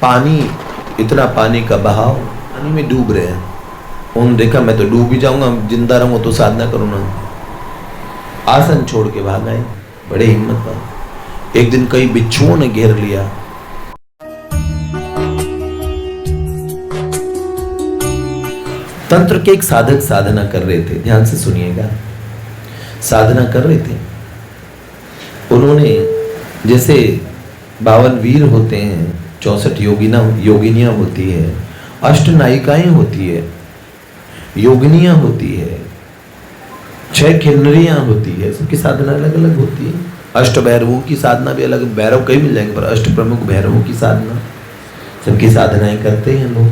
पानी, इतना पानी का बहाव, पानी में डूब रहे हैं। उन्होंने देखा मैं तो डूब ही जाऊंगा, जिंदा रहूंगा तो साधना करूँ ना। आसन छोड़ के भाग आए, बड़े हिम्मत वाले। एक दिन कई बिच्छुओं ने घेर लिया। तंत्र के एक साधक साधना कर रहे थे, ध्यान से सुनिएगा। साधना कर रहे थे, उन्होंने जैसे 52 वीर होते हैं, 64 योगिनियां होती है, 8 नायिकाएं होती है, योगिनियां होती है, 6 किन्नरियां होती है, सबकी साधना अलग अलग होती है। 8 भैरवों की साधना भी अलग, भैरव कई मिल जाएंगे पर 8 प्रमुख भैरवों की साधना, सबकी साधनाएं करते हैं लोग।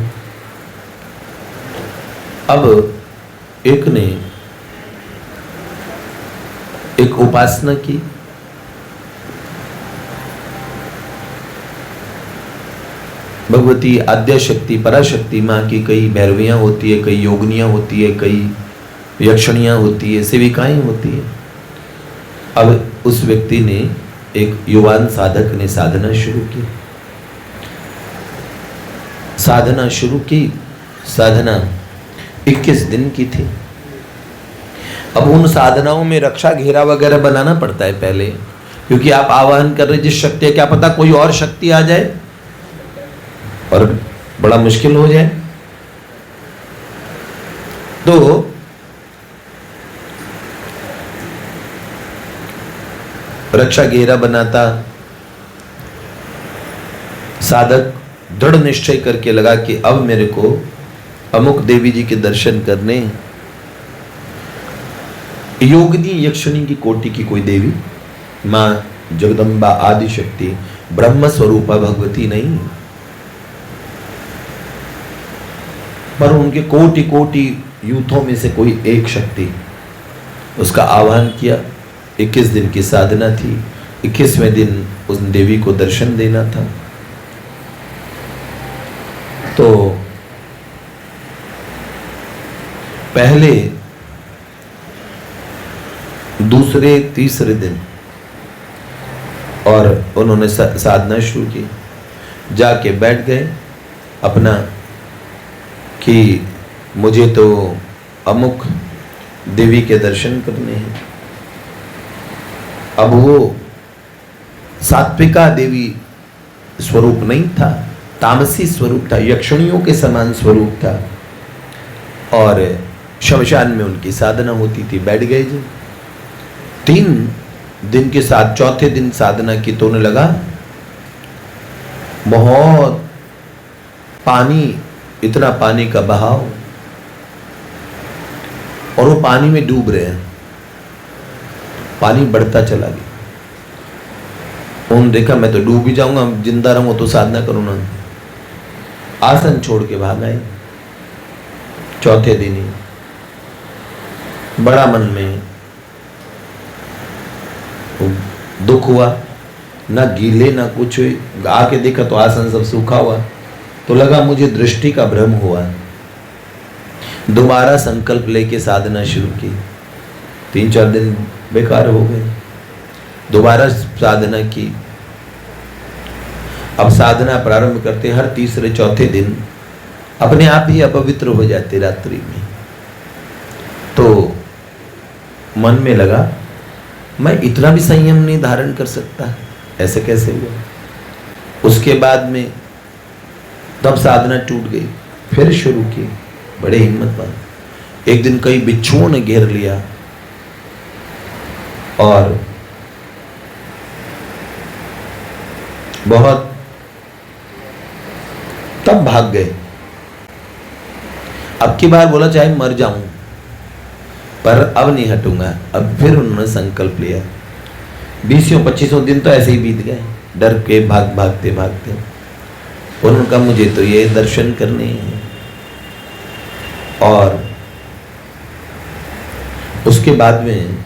अब एक ने एक उपासना की, भगवती आद्या शक्ति पराशक्ति माँ की कई भैरवियां होती है, कई योगिनियां होती है, कई यक्षणियां होती है, सेविकाएं होती है। अब उस व्यक्ति ने, एक युवान साधक ने साधना शुरू की। साधना शुरू की, साधना 21 दिन की थी। अब उन साधनाओं में रक्षा घेरा वगैरह बनाना पड़ता है पहले, क्योंकि आप आवाहन कर रहे जिस शक्ति है, क्या पता कोई और शक्ति आ जाए और बड़ा मुश्किल हो जाए। तो रक्षा घेरा बनाता साधक दृढ़ निश्चय करके लगा कि अब मेरे को अमुक देवी जी के दर्शन करने। योगिनी यक्षिणी की कोटि की कोई देवी, मां जगदम्बा आदि शक्ति ब्रह्म स्वरूपा भगवती नहीं, पर उनके कोटि कोटि यूथों में से कोई एक शक्ति, उसका आह्वान किया। 21 दिन की साधना थी, 21वें दिन उस देवी को दर्शन देना था। तो पहले, दूसरे, तीसरे दिन और उन्होंने साधना शुरू की। जाके बैठ गए अपना कि मुझे तो अमुक देवी के दर्शन करने हैं। अब वो सात्विका देवी स्वरूप नहीं था, तामसी स्वरूप था, यक्षिणियों के समान स्वरूप था, और शमशान में उनकी साधना होती थी। बैठ गए जी। 3 दिन के साथ चौथे दिन साधना की तो उन्हें लगा बहुत पानी, इतना पानी का बहाव, और वो पानी में डूब रहे हैं। पानी बढ़ता चला गया। उन्होंने देखा मैं तो डूब ही जाऊंगा, जिंदा रहूंगा तो साधना करूं ना। आसन छोड़ के भाग आए। चौथे दिन ही बड़ा मन में दुख हुआ, ना गीले ना कुछ। आके देखा तो आसन सब सूखा हुआ, तो लगा मुझे दृष्टि का भ्रम हुआ। दोबारा संकल्प लेके साधना शुरू की। 3-4 दिन बेकार हो गए। दोबारा साधना की। अब साधना प्रारंभ करते हर तीसरे चौथे दिन अपने आप ही अपवित्र हो जाते रात्रि में। तो मन में लगा मैं इतना भी संयम नहीं धारण कर सकता, ऐसे कैसे हुआ। उसके बाद में तब साधना टूट गई, फिर शुरू की, बड़े हिम्मत वाले। एक दिन कई बिच्छुओं ने घेर लिया और बहुत, तब भाग गए। अब की बार बोला चाहे मर जाऊं पर अब नहीं हटूंगा। अब फिर उन्होंने संकल्प लिया। 20-25 दिन तो ऐसे ही बीत गए, डर के भागते भागते। उन्होंने कहा मुझे तो ये दर्शन करने हैं। और उसके बाद में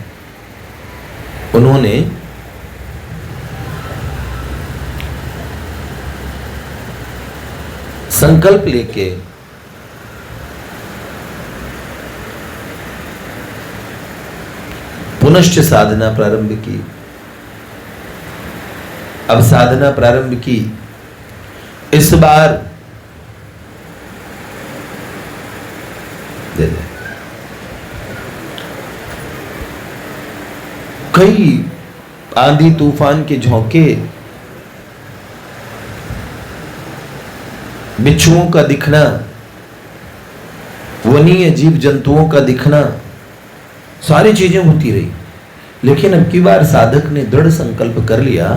उन्होंने संकल्प लेके पुनश्च साधना प्रारंभ की। अब साधना प्रारंभ की इस बार दे दे। कई आंधी तूफान के झोंके, बिच्छुओं का दिखना, वनीय जीव जंतुओं का दिखना, सारी चीजें होती रही। लेकिन अब की बार साधक ने दृढ़ संकल्प कर लिया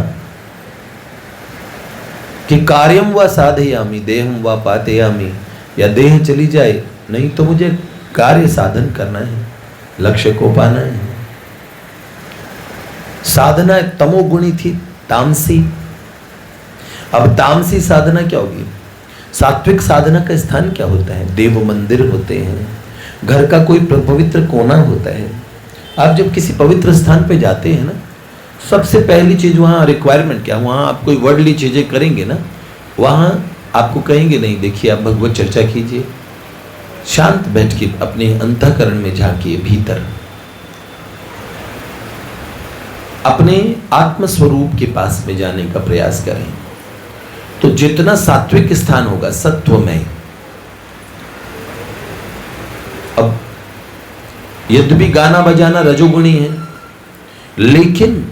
कि कार्यम व साधयामि देहम व पातयामि, या देह चली जाए नहीं तो मुझे कार्य साधन करना है, लक्ष्य को पाना है। साधना तमोगुणी थी, तामसी। अब तामसी साधना क्या होगी? सात्विक साधना का स्थान क्या होता है? देव मंदिर होते हैं, घर का कोई पवित्र कोना होता है। आप जब किसी पवित्र स्थान पे जाते हैं ना, सबसे पहली चीज वहाँ रिक्वायरमेंट क्या? वहाँ आप कोई वर्ल्डली चीजें करेंगे ना, वहाँ आपको कहेंगे नहीं देखिए आप भगवत चर्चा कीजिए, शांत बैठ के अपने अंतःकरण में झांकिए, भीतर अपने आत्म स्वरूप के पास में जाने का प्रयास करें। तो जितना सात्विक स्थान होगा सत्वमय। अब यद्यपि गाना बजाना रजोगुणी है, लेकिन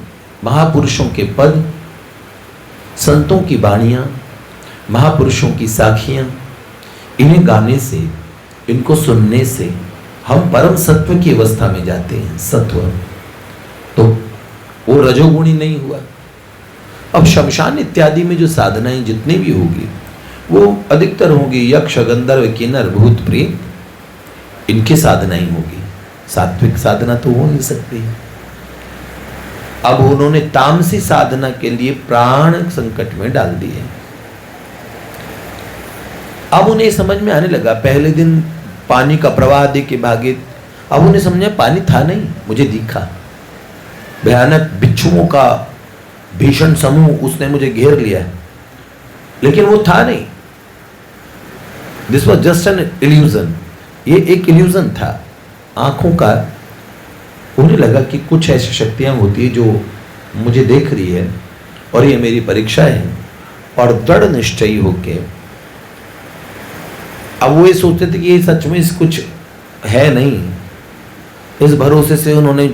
महापुरुषों के पद, संतों की वाणियां, महापुरुषों की साखियां, इन्हें गाने से, इनको सुनने से हम परम सत्व की अवस्था में जाते हैं। सत्व तो वो रजोगुणी नहीं हुआ। अब शमशान इत्यादि में जो साधनाएं जितनी भी होगी वो अधिकतर होगी यक्ष गंधर्व किन्नर भूत प्रेत, इनकी साधनाएं होगी। सात्विक साधना तो हो नहीं सकती। अब उन्होंने तामसी साधना के लिए प्राण संकट में डाल दिए। अब उन्हें समझ में आने लगा, पहले दिन पानी का प्रवाह देख के भागे, अब उन्हें समझ में पानी था नहीं, मुझे दिखा भयानक बिच्छुओं का भीषण समूह, उसने मुझे घेर लिया, लेकिन वो था नहीं। This was just an illusion, ये एक इल्यूजन था आंखों का। उन्हें लगा कि कुछ ऐसी शक्तियां होती है जो मुझे देख रही है और ये मेरी परीक्षा है, और दृढ़ निश्चयी होके अब वो ये सोचते थे कि ये सच में कुछ है नहीं। इस भरोसे से उन्होंने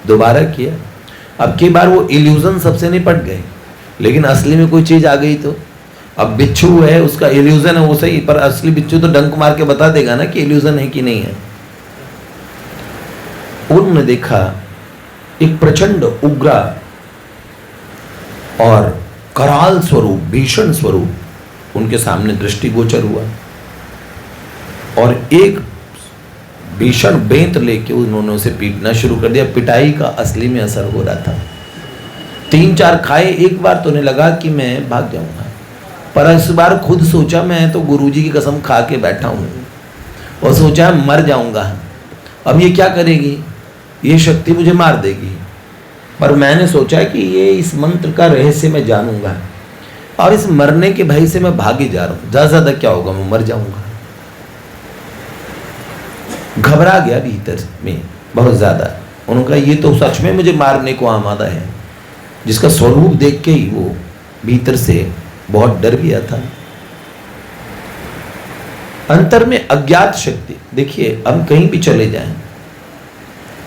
दोबारा किया। अब की बार वो इल्यूजन सबसे निपट गए, लेकिन असली में कोई चीज आ गई तो अब बिच्छू है, उसका इल्यूजन है वो सही, पर असली बिच्छू तो डंक मार के बता देगा ना कि इल्यूजन है कि नहीं है। उन्होंने देखा एक प्रचंड उग्र और कराल स्वरूप, भीषण स्वरूप उनके सामने दृष्टिगोचर हुआ, और एक भीषण बेंत लेके उन्होंने उसे पीटना शुरू कर दिया। पिटाई का असली में असर हो रहा था। 3-4 खाए, एक बार तो उन्हें लगा कि मैं भाग जाऊंगा, पर इस बार खुद सोचा मैं तो गुरुजी की कसम खा के बैठा हूं, और सोचा मर जाऊंगा, अब ये क्या करेगी, ये शक्ति मुझे मार देगी। पर मैंने सोचा कि ये इस मंत्र का रहस्य मैं जानूंगा, और इस मरने के भय से मैं भागे जा रहा हूं, ज्यादा ज्यादा क्या होगा, मैं मर जाऊंगा। घबरा गया भीतर में बहुत ज्यादा। उन्होंने कहा ये तो सच में मुझे मारने को आमादा है, जिसका स्वरूप देख के ही वो भीतर से बहुत डर गया था। अंतर में अज्ञात शक्ति, देखिए हम कहीं भी चले जाएं,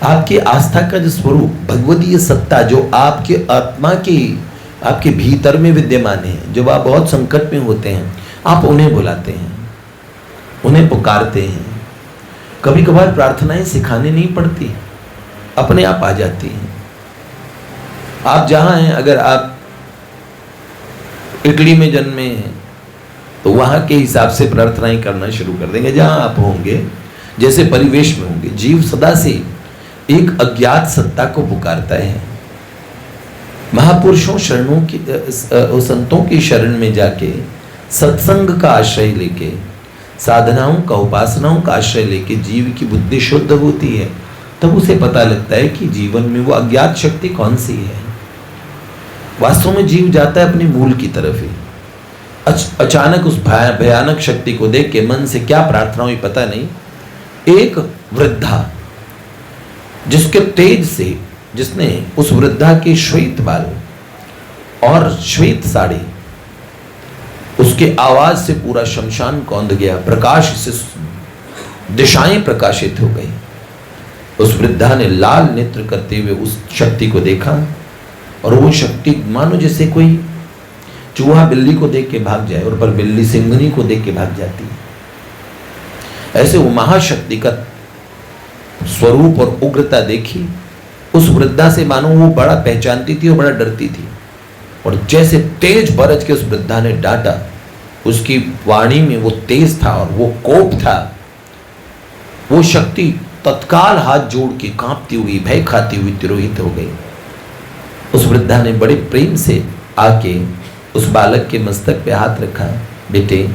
आपकी आस्था का जो स्वरूप, भगवदीय सत्ता जो आपके आत्मा की, आपके भीतर में विद्यमान है, जब आप बहुत संकट में होते हैं आप उन्हें बुलाते हैं, उन्हें पुकारते हैं। कभी कभार प्रार्थनाएं सिखाने नहीं पड़ती, अपने आप आ जाती हैं। आप जहां हैं, अगर आप इटली में जन्मे हैं तो वहां के हिसाब से प्रार्थनाएं करना शुरू कर देंगे। जहां आप होंगे, जैसे परिवेश में होंगे, जीव सदा से एक अज्ञात सत्ता को पुकारता है। महापुरुषों शरणों की, संतों की शरण में जाके, सत्संग का आश्रय लेके, साधनाओं का, उपासनाओं का आश्रय लेके जीव की बुद्धि शुद्ध होती है, तब उसे पता लगता है कि जीवन में वो अज्ञात शक्ति कौन सी है। वास्तव में जीव जाता है अपने मूल की तरफ ही। अचानक उस भयानक शक्ति को देख के मन से क्या प्रार्थना हुई पता नहीं। एक वृद्धा जिसके तेज से, जिसने उस वृद्धा के श्वेत बाल और श्वेत साड़ी उसके आवाज से पूरा शमशान कौंध गया, प्रकाश से दिशाएं प्रकाशित हो गई। उस वृद्धा ने लाल नेत्र करते हुए उस शक्ति को देखा और वो शक्ति मानो जैसे कोई चूहा बिल्ली को देख के भाग जाए और पर बिल्ली सिंघनी को देख के भाग जाती है। ऐसे वो महाशक्ति का स्वरूप और उग्रता देखी उस वृद्धा से, मानो वो बड़ा पहचानती थी और बड़ा डरती थी। और जैसे तेज बरज के उस वृद्धा ने डांटा, उसकी वाणी में वो तेज था और वो कोप था। वो शक्ति तत्काल हाथ जोड़ के कांपती हुई, भय खाती हुई तिरोहित हो गई। उस वृद्धा ने बड़े प्रेम से आके उस बालक के मस्तक पे हाथ रखा। बेटे,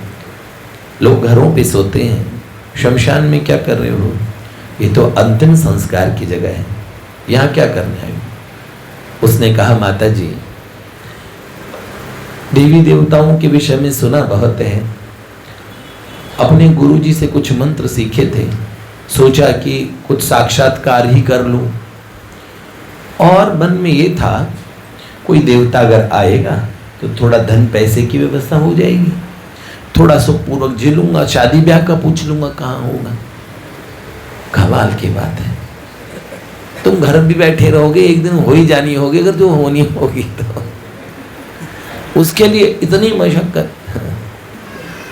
लोग घरों पे सोते हैं, शमशान में क्या कर रहे हो? ये तो अंतिम संस्कार की जगह है, यहाँ क्या करने आए? उसने कहा, माता जी, देवी देवताओं के विषय में सुना बहुत है, अपने गुरुजी से कुछ मंत्र सीखे थे, सोचा कि कुछ साक्षात्कार ही कर लूं। और मन में ये था कोई देवता अगर आएगा तो थोड़ा धन पैसे की व्यवस्था हो जाएगी, थोड़ा सुखपूर्वक जी लूंगा, शादी ब्याह का पूछ लूंगा कहाँ होगा। कमाल की बात है, तुम घर भी बैठे रहोगे, एक दिन हो ही जानी होगी, अगर जो होनी होगी तो उसके लिए इतनी मशक्कत।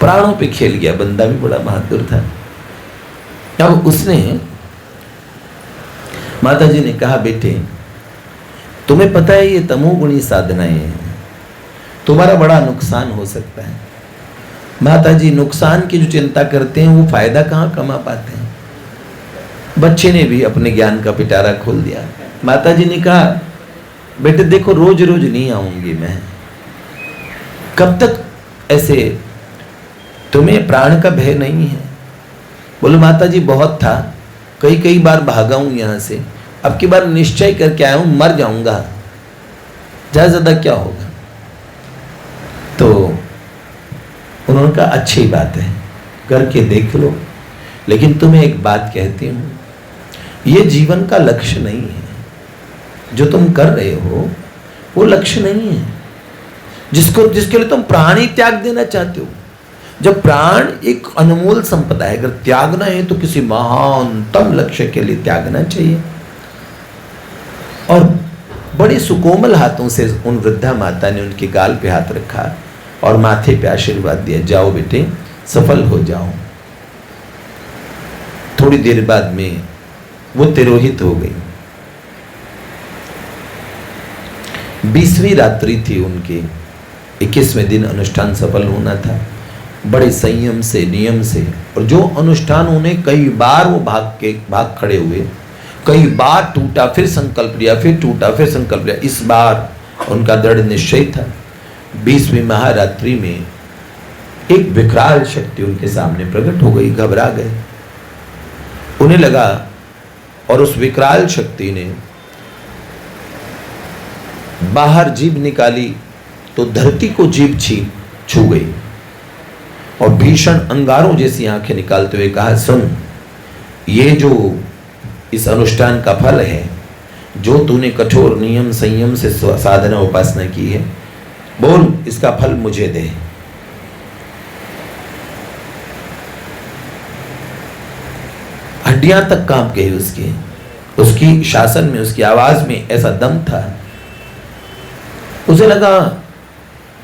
प्राणों पे खेल गया, बंदा भी बड़ा बहादुर था। अब उसने, माता जी ने कहा, बेटे तुम्हें पता है ये तमोगुणी साधनाएं हैं, तुम्हारा बड़ा नुकसान हो सकता है। माता जी नुकसान की जो चिंता करते हैं वो फायदा कहाँ कमा पाते हैं। बच्चे ने भी अपने ज्ञान का पिटारा खोल दिया। माता जी ने कहा, बेटे देखो, रोज रोज नहीं आऊंगी मैं, कब तक ऐसे? तुम्हें प्राण का भय नहीं है? बोलो, माता जी बहुत था, कई बार भागा हूं यहां से, अब की बार निश्चय करके आया हूं, मर जाऊंगा, ज्यादा क्या होगा। तो उन्होंने कहा, अच्छी बात है, करके देख लो, लेकिन तुम्हें एक बात कहती हूं, ये जीवन का लक्ष्य नहीं है। जो तुम कर रहे हो वो लक्ष्य नहीं है, जिसके लिए तुम प्राण ही त्याग देना चाहते हो। जब प्राण एक अनमोल संपदा है, अगर त्यागना है तो किसी महानतम लक्ष्य के लिए त्यागना चाहिए। और बड़े सुकोमल हाथों से उन वृद्धा माता ने उनके गाल पे हाथ रखा और माथे पे आशीर्वाद दिया, जाओ बेटे, सफल हो जाओ। थोड़ी देर बाद में वो तिरोहित हो गई। 20वीं रात्रि थी उनके, 21वें दिन अनुष्ठान सफल होना था, बड़े संयम से, नियम से। और जो अनुष्ठान उन्हें कई बार वो भाग खड़े हुए, कई बार टूटा, फिर संकल्प लिया, फिर टूटा, फिर संकल्प लिया। इस बार उनका दृढ़ निश्चय था। 20वीं महारात्रि में एक विकराल शक्ति उनके सामने प्रकट हो गई, घबरा गए। उन्हें लगा, और उस विकराल शक्ति ने बाहर जीभ निकाली तो धरती को जीभ छू गई और भीषण अंगारों जैसी आंखें निकालते हुए कहा, सुन, ये जो इस अनुष्ठान का फल है, जो तूने कठोर नियम संयम से साधना उपासना की है, बोल इसका फल मुझे दे। हड्डियां तक कांप गई उसकी शासन में, उसकी आवाज में ऐसा दम था। उसे लगा,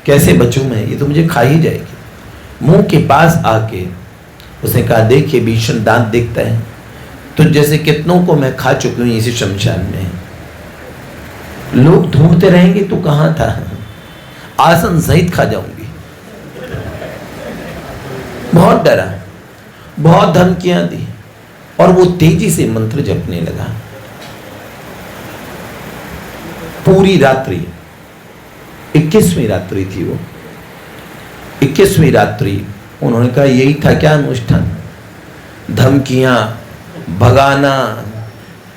कैसे बचूं मैं, ये तो मुझे खा ही जाएगी। मुंह के पास आके उसने कहा, देखिए भीषण दांत दिखता है, तो जैसे कितनों को मैं खा चुकी हूं इसी शमशान में। लोग ढूंढते रहेंगे तो कहां था, आसन सहित खा जाऊंगी। बहुत डरा, बहुत धमकियां दी और वो तेजी से मंत्र जपने लगा। पूरी रात्रि, 21वीं रात्रि थी वो, 21वीं रात्रि उन्होंने कहा, यही था क्या अनुष्ठान? धमकियां, भगाना,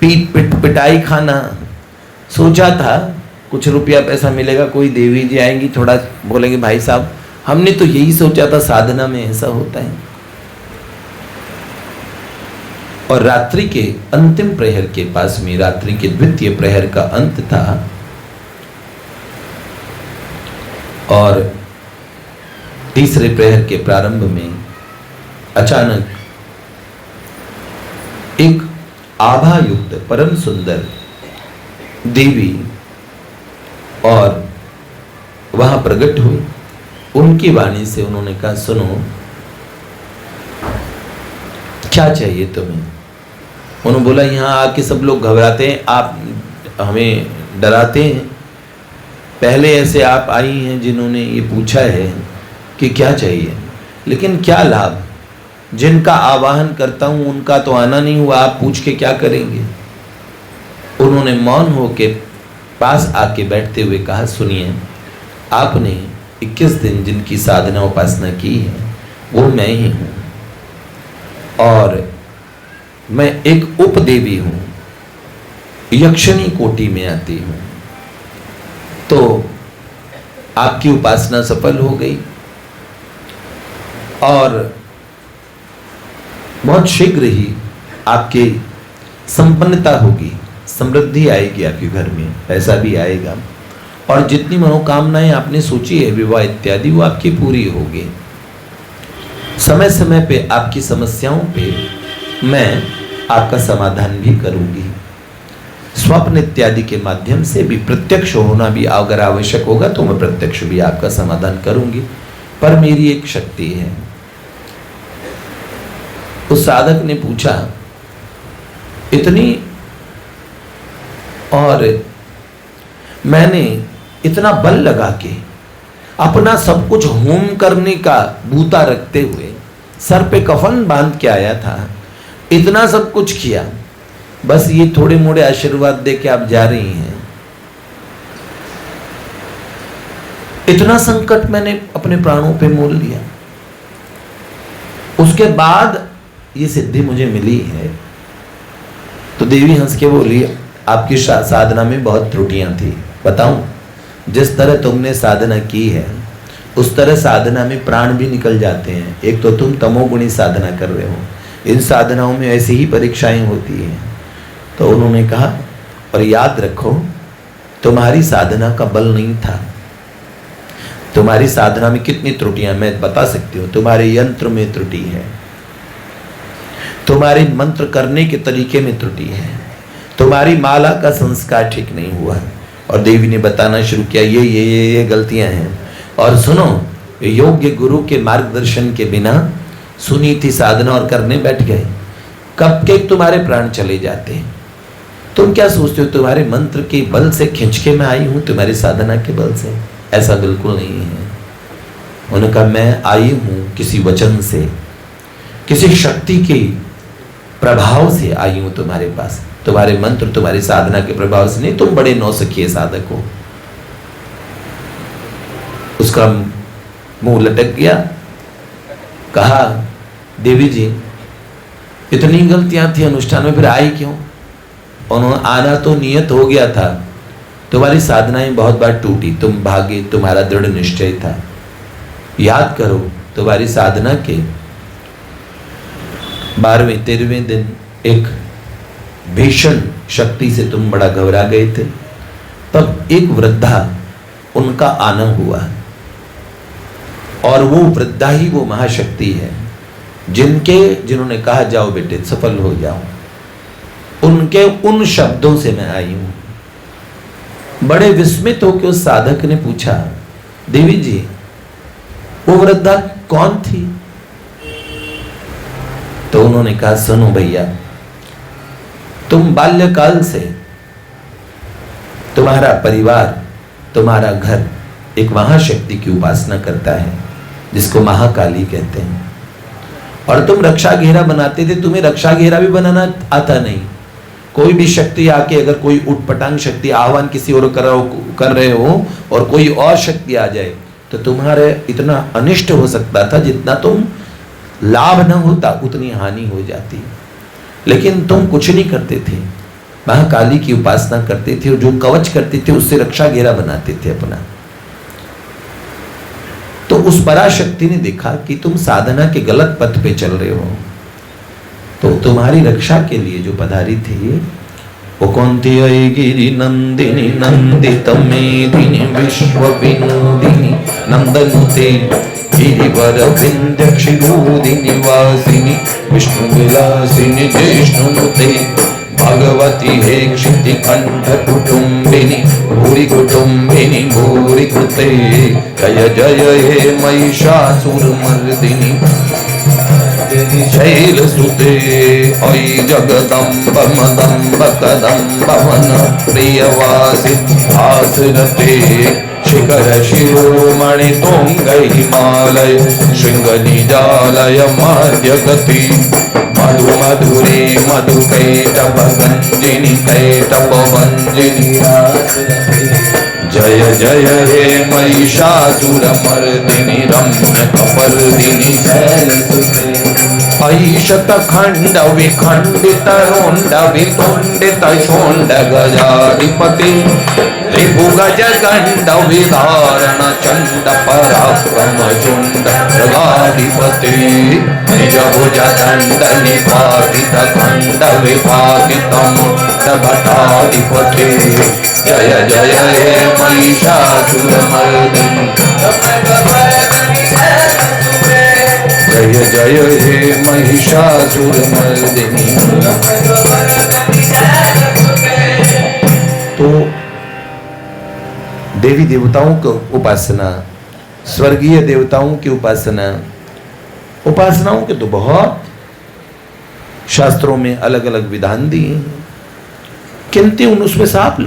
पिटाई खाना। सोचा था कुछ रुपया पैसा मिलेगा, कोई देवी जी आएंगी, थोड़ा बोलेंगे भाई साहब, हमने तो यही सोचा था, साधना में ऐसा होता है। और रात्रि के अंतिम प्रहर के पास में, रात्रि के द्वितीय प्रहर का अंत था और तीसरे प्रहर के प्रारंभ में अचानक एक आभा युक्त परम सुंदर देवी और वहां प्रकट हुई। उनकी वाणी से उन्होंने कहा, सुनो, क्या चाहिए तुम्हें? उन्होंने बोला, यहाँ आके सब लोग घबराते हैं, आप हमें डराते हैं। पहले ऐसे आप आई हैं जिन्होंने ये पूछा है कि क्या चाहिए, लेकिन क्या लाभ? जिनका आवाहन करता हूं उनका तो आना नहीं हुआ, आप पूछ के क्या करेंगे? उन्होंने मौन होके पास आके बैठते हुए कहा, सुनिए, आपने 21 दिन जिनकी साधना उपासना की है वो मैं ही हूं, और मैं एक उपदेवी हूं, यक्षिणी कोटि में आती हूं। तो आपकी उपासना सफल हो गई और बहुत शीघ्र ही आपकी संपन्नता होगी, समृद्धि आएगी आपके घर में, पैसा भी आएगा, और जितनी मनोकामनाएं आपने सोची है विवाह इत्यादि वो आपकी पूरी होगी। समय समय पे आपकी समस्याओं पे मैं आपका समाधान भी करूंगी। स्वप्न इत्यादि के माध्यम से भी प्रत्यक्ष होना भी अगर आवश्यक होगा तो मैं प्रत्यक्ष भी आपका समाधान करूंगी, पर मेरी एक शक्ति है। उस साधक ने पूछा, इतनी, और मैंने इतना बल लगा के अपना सब कुछ होम करने का बूता रखते हुए सर पे कफन बांध के आया था, इतना सब कुछ किया, बस ये थोड़े मोड़े आशीर्वाद दे के आप जा रही हैं। इतना संकट मैंने अपने प्राणों पे मोल लिया, उसके बाद ये सिद्धि मुझे मिली है। तो देवी हंस के बोली, आपकी साधना में बहुत त्रुटियां थी। बताऊं, जिस तरह तुमने साधना की है उस तरह साधना में प्राण भी निकल जाते हैं। एक तो तुम तमोगुणी साधना कर रहे हो, इन साधनाओं में ऐसी ही परीक्षाएं होती हैं। तो उन्होंने कहा, और याद रखो, तुम्हारी साधना का बल नहीं था। तुम्हारी साधना में कितनी त्रुटियां मैं बता सकती हूँ। तुम्हारे यंत्र में त्रुटि है, तुम्हारे मंत्र करने के तरीके में त्रुटि है, तुम्हारी माला का संस्कार ठीक नहीं हुआ। और देवी ने बताना शुरू किया, ये गलतियां हैं। और सुनो, योग्य गुरु के मार्गदर्शन के बिना सुनी थी साधना और करने बैठ गए, कब के तुम्हारे प्राण चले जाते हैं। तुम क्या सोचते हो तुम्हारे मंत्र के बल से खींच के मैं आई हूं, तुम्हारी साधना के बल से? ऐसा बिल्कुल नहीं है। उन्होंने कहा, मैं आई हूं किसी वचन से, किसी शक्ति के प्रभाव से आई हूं तुम्हारे पास। तुम्हारे मंत्र, तुम्हारी साधना के प्रभाव से नहीं, तुम बड़े नौसिखिए साधक हो। उसका मुंह लटक गया। कहा, देवी जी, इतनी गलतियां थी अनुष्ठान में, फिर आई क्यों? उन्होंने, आना तो नियत हो गया था, तुम्हारी साधनाएं बहुत बार टूटी, तुम भागे, तुम्हारा दृढ़ निश्चय था। याद करो, तुम्हारी साधना के 12वें 13वें दिन एक भीषण शक्ति से तुम बड़ा घबरा गए थे। तब एक वृद्धा, उनका आना हुआ, और वो वृद्धा ही वो महाशक्ति है जिन्होंने कहा, जाओ बेटे सफल हो जाओ। उनके उन शब्दों से मैं आई हूं। बड़े विस्मित होकर उस साधक ने पूछा, देवी जी, वो वृद्धा कौन थी? तो उन्होंने कहा, सुनो भैया, तुम बाल्यकाल से, तुम्हारा परिवार, तुम्हारा घर एक महाशक्ति की उपासना करता है जिसको महाकाली कहते हैं, और तुम रक्षा घेरा बनाते थे। तुम्हें रक्षा घेरा भी बनाना आता नहीं। कोई भी शक्ति आके, अगर कोई उटपटांग शक्ति आह्वान किसी और कर रहे हो और कोई और शक्ति आ जाए तो तुम्हारे इतना अनिष्ट हो सकता था, जितना तुम लाभ न होता उतनी हानि हो जाती। लेकिन तुम कुछ नहीं करते थे, महाकाली की उपासना करते थे, और जो कवच करते थे उससे रक्षा घेरा बनाते थे अपना। तो उस पराशक्ति ने देखा कि तुम साधना के गलत पथ पे चल रहे हो, तो तुम्हारी रक्षा के लिए जो पधारी थी वो कौन थी? गिरि नंदिनी नंदित मेदिनी विश्व विनोदिनी नंदनुते गिरिवर विंध्य क्षिरोदि निवासिनी विष्णु विलासिनी जिष्णुनुते भगवती हे क्षिति कंठ कुटुंबिनी भूरि कुटुंबिनी भूरि कृते जय जय हे महिषासुरमर्दिनी शैलसुते ऐ जगदम्ब मदम्ब कदम्ब वन प्रियवासि आसनते शिखर शिरोमणि तुंग हिमालय शृंग निजालय मध्यगति मधु मधुरे मधु कैटभ गंजिनी कैटभ वंजिनी जय जय हे महिषासुरमर्दिनी रम्य कपर्दिनी ऐशत खंड विखंडित रोंड वितुंडित शोंड गजाधिपति त्रिभुगज गंड विधारण चंड पराक्रम चुंड मृगाधिपति निज भुज दंड निपातित खंड विपातित मुंड भटाधिपति जय जय हे महिषासुरमर्दिनी जय जय हे महिषासुरमर्दिनी। तो देवी देवताओं की उपासना, स्वर्गीय देवताओं की उपासना, उपासनाओं के तो बहुत शास्त्रों में अलग अलग विधान दिए हैं, किंतु उसमें साफ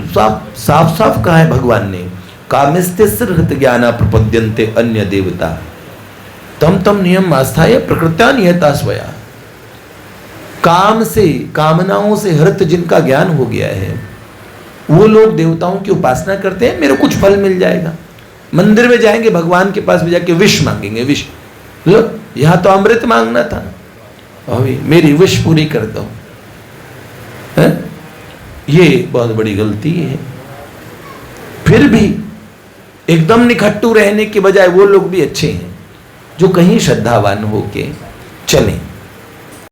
साफ कहा है भगवान ने, कामिस्ते हृत ज्ञाना प्रपद्यन्ते अन्य देवता तम तम नियम आस्थाय प्रकृत्या नियता स्वया। काम से, कामनाओं से हृत जिनका ज्ञान हो गया है वो लोग देवताओं की उपासना करते हैं, मेरे कुछ फल मिल जाएगा। मंदिर में जाएंगे, भगवान के पास भी जाके विष मांगेंगे, विष लो, यहां तो अमृत मांगना था, अभी मेरी विष पूरी कर दो है? ये बहुत बड़ी गलती है। फिर भी एकदम निखट्टू रहने के बजाय वो लोग भी अच्छे हैं जो कहीं श्रद्धावान होके चलें।